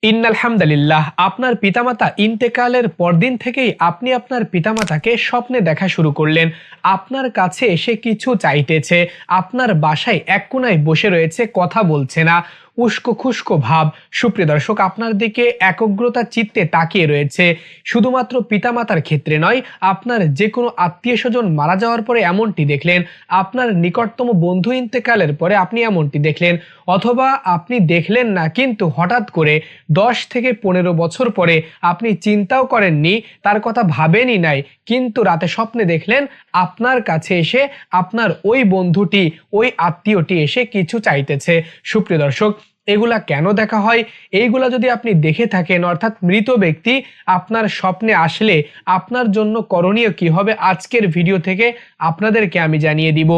ইন্নাল হামদুলিল্লাহ, আপনার পিতামাতা ইন্তেকালের পরদিন থেকেই আপনি আপনার পিতামাতাকে স্বপ্নে দেখা শুরু করলেন। আপনার কাছে এসে কিছু চাইতেছে, আপনার বাসায় এক কোণায় বসে রয়েছে, কথা বলছে না, উস্কো খুস্কো ভাব। সুপ্রিয় দর্শক, আপনার দিকে একগ্রতা চিত্তে তাকিয়ে রয়েছে। শুধুমাত্র পিতামাতার ক্ষেত্রে নয়, আপনার যে কোনো আত্মীয় স্বজন মারা যাওয়ার পরে এমনটি দেখলেন, আপনার নিকটতম বন্ধু ইন্তেকালের পরে আপনি এমনটি দেখলেন, অথবা আপনি দেখলেন না কিন্তু হঠাৎ করে 10 থেকে 15 বছর পরে আপনি চিন্তাও করেননি, তার কথা ভাবেনই নাই, কিন্তু রাতে স্বপ্নে দেখলেন আপনার কাছে এসে আপনার ওই বন্ধুটি, ওই আত্মীয়টি এসে কিছু চাইতেছে। সুপ্রিয় দর্শক, এগুলা কেন দেখা হয়? এইগুলা যদি আপনি দেখে থাকেন, অর্থাৎ মৃত ব্যক্তি আপনার স্বপ্নে আসলে আপনার জন্য করণীয় কি হবে, আজকের ভিডিও থেকে আপনাদেরকে আমি জানিয়ে দিব।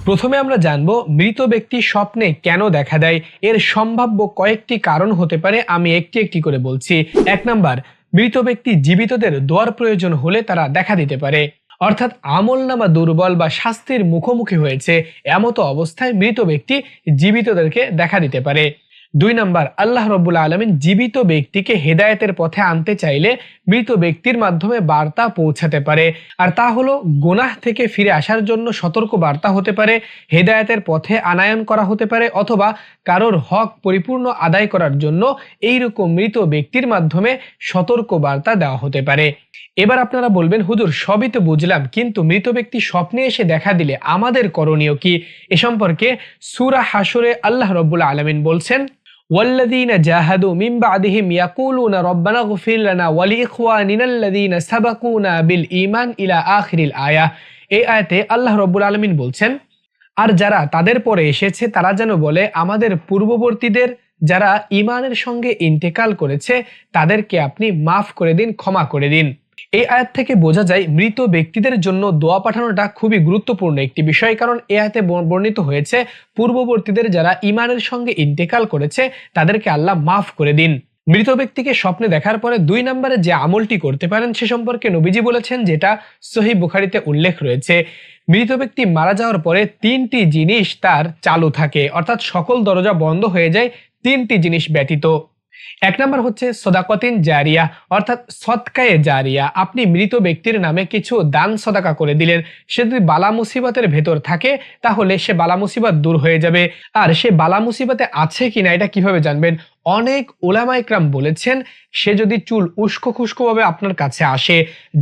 প্রথমে আমরা জানবো মৃত ব্যক্তি স্বপ্নে কেন দেখা দেয়। এর সম্ভাব্য কয়েকটি কারণ হতে পারে, আমি একটি একটি করে বলছি। 1 নাম্বার, মৃত ব্যক্তি জীবিতদের দোয়ার প্রয়োজন হলে তারা দেখা দিতে পারে। অর্থাৎ আমলনামা দুর্বল বা শাস্তির মুখোমুখি হয়েছে, এমতো অবস্থায় মৃত ব্যক্তি জীবিতদেরকে দেখা দিতে পারে। 2 নাম্বার, আল্লাহ রাব্বুল আলামিন জীবিত ব্যক্তিকে হেদায়েতের পথে আনতে চাইলে মৃত ব্যক্তির মাধ্যমে বার্তা পৌঁছাতে পারে, আর তা হলো গুনাহ থেকে ফিরে আসার জন্য সতর্ক বার্তা হতে পারে, হেদায়েতের পথে আনায়ন করা হতে পারে, অথবা কারোর হক পরিপূর্ণ আদায় করার জন্য এইরকম মৃত ব্যক্তির মাধ্যমে সতর্ক বার্তা দেওয়া হতে পারে। এবার আপনারা বলবেন, হুজুর সবই তো বুঝলাম, কিন্তু মৃত ব্যক্তি স্বপ্নে এসে দেখা দিলে আমাদের করণীয় কি? এ সম্পর্কে সূরা হাশরে আল্লাহ রাব্বুল আলামিন বলছেন, ওয়াল্লাযীনা জাহাদু মিন বা'দিহিম ইয়াকুলুনা রব্বানা ইগফির লানা ওয়া লিইখওয়ানিনাল্লাযীনা সাবাকুনা বিল ঈমান ইলা আখিরিল আয়াহ। এই আয়াতে আল্লাহ রাব্বুল আলামিন বলছেন, আর যারা তাদের পরে এসেছে তারা যেন বলে, আমাদের পূর্ববর্তীদের যারা ঈমানের সঙ্গে ইন্তেকাল করেছে তাদেরকে আপনি মাফ করে দিন, ক্ষমা করে দিন। এই আয়াত থেকে বোঝা যায় মৃত ব্যক্তিদের জন্য দোয়া পাঠানোটা খুবই গুরুত্বপূর্ণ একটি বিষয়, কারণ এই আয়াতে বর্ণিত হয়েছে পূর্ববর্তীদের যারা ঈমানের সঙ্গে ইন্তেকাল করেছে তাদেরকে আল্লাহ মাফ করে দিন। মৃত ব্যক্তিকে স্বপ্নে দেখার পরে 2 নম্বরে যে আমলটি করতে পারেন সে সম্পর্কে নবীজি বলেছেন, যেটা সহিহ বুখারীতে উল্লেখ রয়েছে। মৃত ব্যক্তি মারা যাওয়ার পরে 3টি জিনিস তার চালু থাকে, অর্থাৎ সকল দরজা বন্ধ হয়ে যায় 3টি জিনিস ব্যতীত। 1 নাম্বার হচ্ছে সদাকাতিন জারিয়া, অর্থাৎ সদকায়ে জারিয়া। আপনি মৃত ব্যক্তির নামে কিছু দান সদাকা করে দিলেন, সে যদি বালা মুসিবতের ভেতর থাকে তাহলে সে বালা মুসিবত দূর হয়ে যাবে। আর সে বালা মুসিবতে আছে কিনা এটা কিভাবে জানবেন? অনেক উলামা ইকরাম বলেছেন, সে যদি চুল উস্কো খুস্কো ভাবে আপনার কাছে আসে,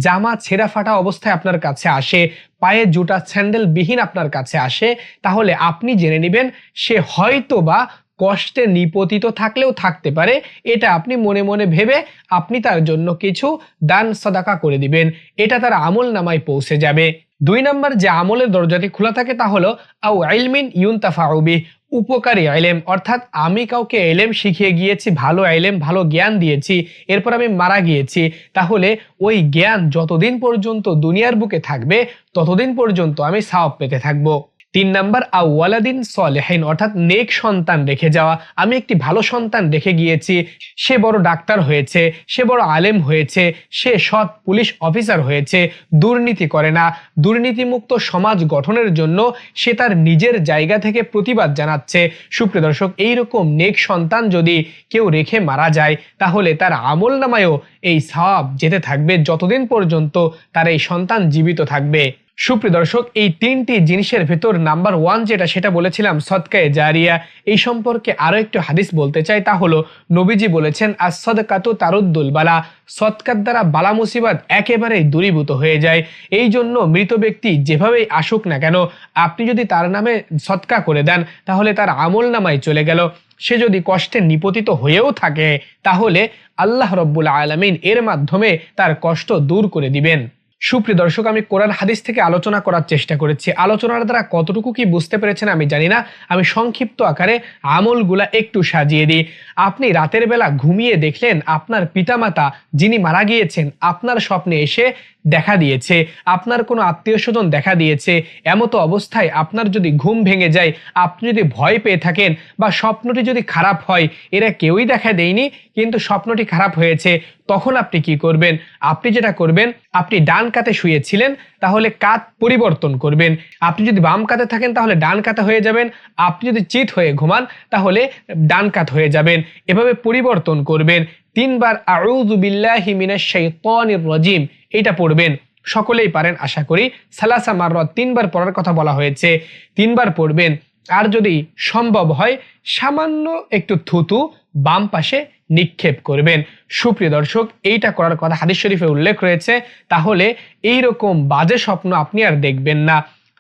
জামা ছেঁড়া ফাটা অবস্থায় আপনার কাছে আসে, পায়ে জুতা স্যান্ডেল বিহীন আপনার কাছে আসে, তাহলে আপনি জেনে নেবেন সে হয়তো বা কষ্টে নিপতিত থাকলেও থাকতে পারে। এটা আপনি মনে মনে ভেবে আপনি তার জন্য কিছু দান সাদাকা করে দিবেন, এটা তার আমল নামায় পৌঁছে যাবে। 2 নাম্বার যে আমলের দরজাটি খোলা থাকে তা হলো আও ইলমিন ইউনতাফাউ বিহি, উপকারী ইলম। অর্থাৎ আমি কাউকে ইলম শিখিয়ে গিয়েছি, ভালো ইলম, ভালো জ্ঞান দিয়েছি, এরপর আমি মারা গিয়েছি, তাহলে ওই জ্ঞান যতদিন পর্যন্ত দুনিয়ার বুকে থাকবে ততদিন পর্যন্ত আমি সওয়াব পেতে থাকবো। 3 নাম্বার আও ওয়ালাদিন সলিহিন, অর্থাৎ নেক সন্তান রেখে যাওয়া। আমি একটি ভালো সন্তান রেখে গিয়েছি, সে বড় ডাক্তার হয়েছে, সে বড় আলেম হয়েছে, সে সৎ পুলিশ অফিসার হয়েছে, দুর্নীতি করে না, দুর্নীতিমুক্ত সমাজ গঠনের জন্য সে তার নিজের জায়গা থেকে প্রতিবাদ জানাচ্ছে। সুপ্রিয় দর্শক, এইরকম নেক সন্তান যদি কেউ রেখে মারা যায় তাহলে তার আমল নামায়ও এই সওয়াব যেতে থাকবে যতদিন পর্যন্ত তার এই সন্তান জীবিত থাকবে। সুপ্রিয় দর্শক, এই 3টি জিনিসের ভেতর নাম্বার 1 যেটা, সেটা বলেছিলাম সদকায়ে জারিয়া। এই সম্পর্কে আরো একটু হাদিস বলতে চাই, তা হলো নবীজি বলেছেন, as-সাদকাতু তারুদ্দুল বালা, সদকার দ্বারা বালা মুসিবত একেবারেই দূরীভূত হয়ে যায়। এই জন্য মৃত ব্যক্তি যেভাবেই আসুক না কেন, আপনি যদি তার নামে সদকা করে দেন তাহলে তার আমল নামায় চলে গেল। সে যদি কষ্টে নিপতিত হয়েও থাকে তাহলে আল্লাহ রাব্বুল আলামিন এর মাধ্যমে তার কষ্ট দূর করে দিবেন। সুপ্রিয় দর্শক, আমি কোরআন হাদিস থেকে আলোচনা করার চেষ্টা করেছি, আলোচনার দ্বারা কতটুকু কি বুঝতে পেরেছেন আমি জানি না। আমি সংক্ষিপ্ত আকারে আমলগুলা একটু সাজিয়ে দিই। আপনি রাতের বেলা ঘুমিয়ে দেখলেন আপনার পিতামাতা যিনি মারা গিয়েছেন আপনার স্বপ্নে এসে দেখা দিয়েছে, আপনার কোনো আত্মীয় স্বজন দেখা দিয়েছে। এমতো অবস্থায় আপনার যদি ঘুম ভেঙে যায়, আপনি যদি ভয় পেয়ে থাকেন বা স্বপ্নটি যদি খারাপ হয়, এরা কেউই দেখা দেয়নি কিন্তু স্বপ্নটি খারাপ হয়েছে, তখন আপনি কি করবেন? আপনি যেটা করবেন, আপনি ডান কাতে শুয়েছিলেন তাহলে কাত পরিবর্তন করবেন। আপনি যদি বাম কাতে থাকেন তাহলে ডান কাতে হয়ে যাবেন। আপনি যদি চিত হয়ে ঘুমান তাহলে ডান কাত হয়ে যাবেন। এভাবে পরিবর্তন করবেন। 3 বার আউযু বিল্লাহি মিনাশ শাইতানির রাজিম এটা পড়বেন। সকলেই পারেন আশা করি। সালাসা মাররাত 3 বার পড়ার কথা বলা হয়েছে, 3 বার পড়বেন। আর যদি সম্ভব হয় সামান্য একটু থুতু বাম পাশে নিক্ষেপ করবেন। সুপ্রিয় দর্শক, এইটা করার কথা হাদিস শরীফে উল্লেখ রয়েছে। তাহলে এই রকম বাজে স্বপ্ন আপনি আর দেখবেন না।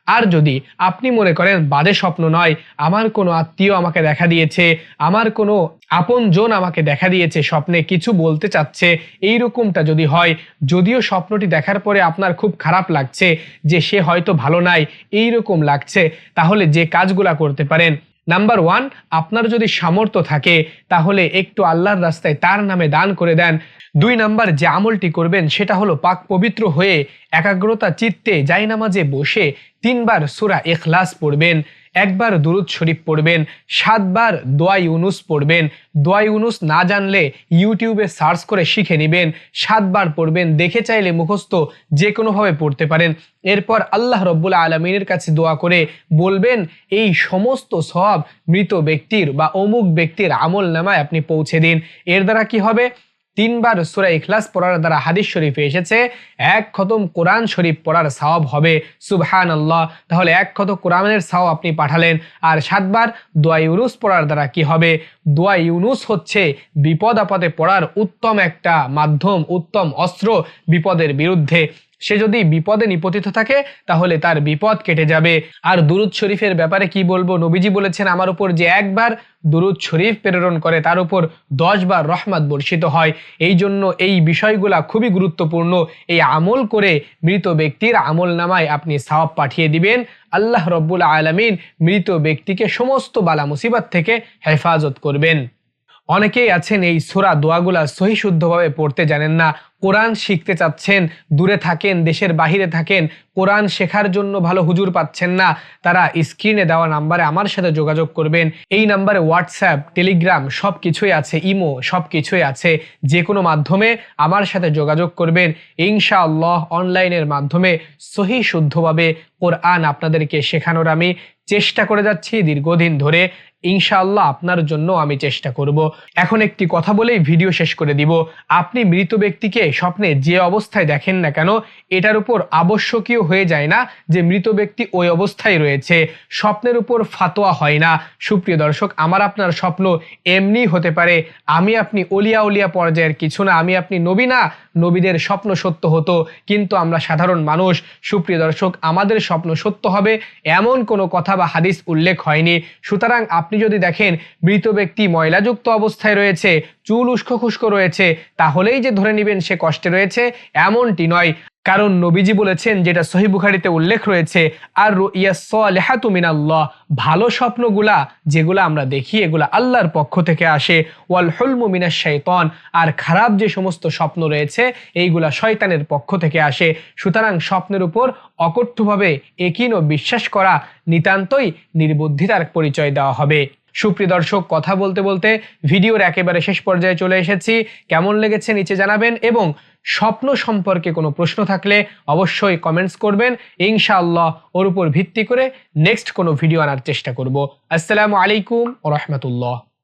আর যদি আপনি মনে করেন বাজে স্বপ্ন নয়, আমার কোনো আত্মীয় আমাকে দেখা দিয়েছে, আমার কোনো আপনজন আমাকে দেখা দিয়েছে, স্বপ্নে কিছু বলতে চাচ্ছে, এই রকমটা যদি হয়, যদিও স্বপ্নটি দেখার পরে আপনার খুব খারাপ লাগছে যে সে হয়তো ভালো নাই, এই রকম লাগছে, তাহলে যে কাজগুলা করতে পারেন, নাম্বার 1, আপনার যদি সামর্থ্য থাকে তাহলে একটু আল্লাহর রাস্তায় তার নামে দান করে দেন। 2 নাম্বার যে আমলটি করবেন সেটা হলো পাক পবিত্র হয়ে একাগ্রতা চিত্তে জায়নামাজে বসে 3 বার সূরা ইখলাস পড়বেন, 1 বার দুরূদ শরীফ পড়বেন, 7 বার দোয়া ইউনুস পড়বেন। দোয়া ইউনুস না জানলে ইউটিউবে সার্চ করে শিখে নেবেন, 7 বার পড়বেন, দেখে চাইলে মুখস্থ যে কোনোভাবে পড়তে পারেন। এরপর আল্লাহ রব্বুল আলামিনের কাছে দোয়া করে বলবেন এই সমস্ত সওয়াব মৃত ব্যক্তির বা অমুক ব্যক্তির আমল নামায় আপনি পৌঁছে দিন। এর দ্বারা কি হবে? 3 বার সূরা ইখলাস পড়ার দ্বারা হাদিস শরীফে এসেছে 1 খতম কোরআন শরীফ পড়ার সওয়াব হবে। সুবহানাল্লাহ। তাহলে 1 খতম কোরআনের সওয়াব আপনি পাঠালেন। আর 7 বার দোয়া ইউনুস পড়ার দ্বারা কি হবে? দোয়া ইউনুস হচ্ছে বিপদ আপদে পড়ার উত্তম একটা মাধ্যম, উত্তম অস্ত্র বিপদের বিরুদ্ধে। সে যদি বিপদে নিপতিত থাকে তাহলে তার বিপদ কেটে যাবে। আর দুরূদ শরীফের ব্যাপারে কি বলবো, নবীজি বলেছেন আমার উপর যে 1 বার দুরূদ শরীফ প্রেরণ করে তার উপর 10 বার রহমত বর্ষিত হয়। এই জন্য এই বিষয়গুলা খুবই গুরুত্বপূর্ণ। এই আমল করে মৃত ব্যক্তির আমল নামায় আপনি সওয়াব পাঠিয়ে দিবেন। আল্লাহ রব্বুল আলামিন মৃত ব্যক্তিকে সমস্ত বালা মুসিবত থেকে হেফাজত করবেন। অনেকেই আছেন এই সূরা দোয়াগুলা সহি শুদ্ধভাবে পড়তে জানেন না, কোরআন শিখতে চাচ্ছেন, দূরে থাকেন, দেশের বাহিরে থাকেন, কোরআন শেখার জন্য ভালো হুজুর পাচ্ছেন না, তারা স্ক্রিনে দেওয়া নাম্বারে আমার সাথে যোগাযোগ করবেন। এই নাম্বারে হোয়াটসঅ্যাপ, টেলিগ্রাম সব কিছুই আছে, ইমো সব কিছুই আছে। যে কোনো মাধ্যমে আমার সাথে যোগাযোগ করবেন। ইনশাআল্লাহ অনলাইনের মাধ্যমে সহি শুদ্ধভাবে কোরআন আপনাদেরকে শেখানোর আমি চেষ্টা করে যাচ্ছি দীর্ঘদিন ধরে। ইনশাআল্লাহ আপনার জন্য আমি চেষ্টা করব। এখন একটি কথা বলেই ভিডিও শেষ করে দিব। আপনি মৃত ব্যক্তিকে স্বপ্নে যে অবস্থায় দেখেন না কেন, এটার উপর আবশ্যকীয় হয়ে যায় না যে মৃত ব্যক্তি ওই অবস্থায় রয়েছে। স্বপ্নের উপর ফাতোয়া হয় না। সুপ্রিয় দর্শক, আমার আপনার স্বপ্ন এমনি হতে পারে। আমি আপনি ওলিয়া উলিয়া পর্যায়ের কিছু না, আমি আপনি নবী না, নবীদের স্বপ্ন সত্য হতো, কিন্তু আমরা সাধারণ মানুষ। সুপ্রিয় দর্শক, আমাদের স্বপ্ন সত্য হবে এমন কোনো কথা বা হাদিস উল্লেখ হয়নি। সুতরাং আপনি যদি দেখেন মৃত ব্যক্তি ময়লাযুক্ত অবস্থায় রয়েছে, চুল উস্কো খুস্কো রয়েছে, তাহলেই যে ধরে নেবেন সে কষ্টে রয়েছে এমনটি নয়। কারণ নবীজি বলেছেন, যেটা সহিহ বুখারীতে উল্লেখ রয়েছে, আর রুইয়াস সালিহাতু মিনাল্লাহ, ভালো স্বপ্নগুলা যেগুলা আমরা দেখি এগুলা আল্লাহর পক্ষ থেকে আসে। ওয়াল হুলমু মিনাশ শাইতান, আর খারাপ যে সমস্ত স্বপ্ন রয়েছে এইগুলা শয়তানের পক্ষ থেকে আসে। সুতরাং স্বপ্নের উপর অকট্যভাবে একীন ও বিশ্বাস করা নিতান্তই নির্বুদ্ধিতার পরিচয় দেওয়া হবে। সুপ্রিয় দর্শক, কথা বলতে বলতে ভিডিওর একেবারে শেষ পর্যায়ে চলে এসেছি। কেমন লেগেছে নিচে জানাবেন, এবং স্বপ্ন সম্পর্কে কোনো প্রশ্ন থাকলে অবশ্যই কমেন্টস করবেন। ইনশাআল্লাহ ওর উপর ভিত্তি করে নেক্সট কোনো ভিডিও আনার চেষ্টা করব। আসসালামু আলাইকুম ওয়া রাহমাতুল্লাহ।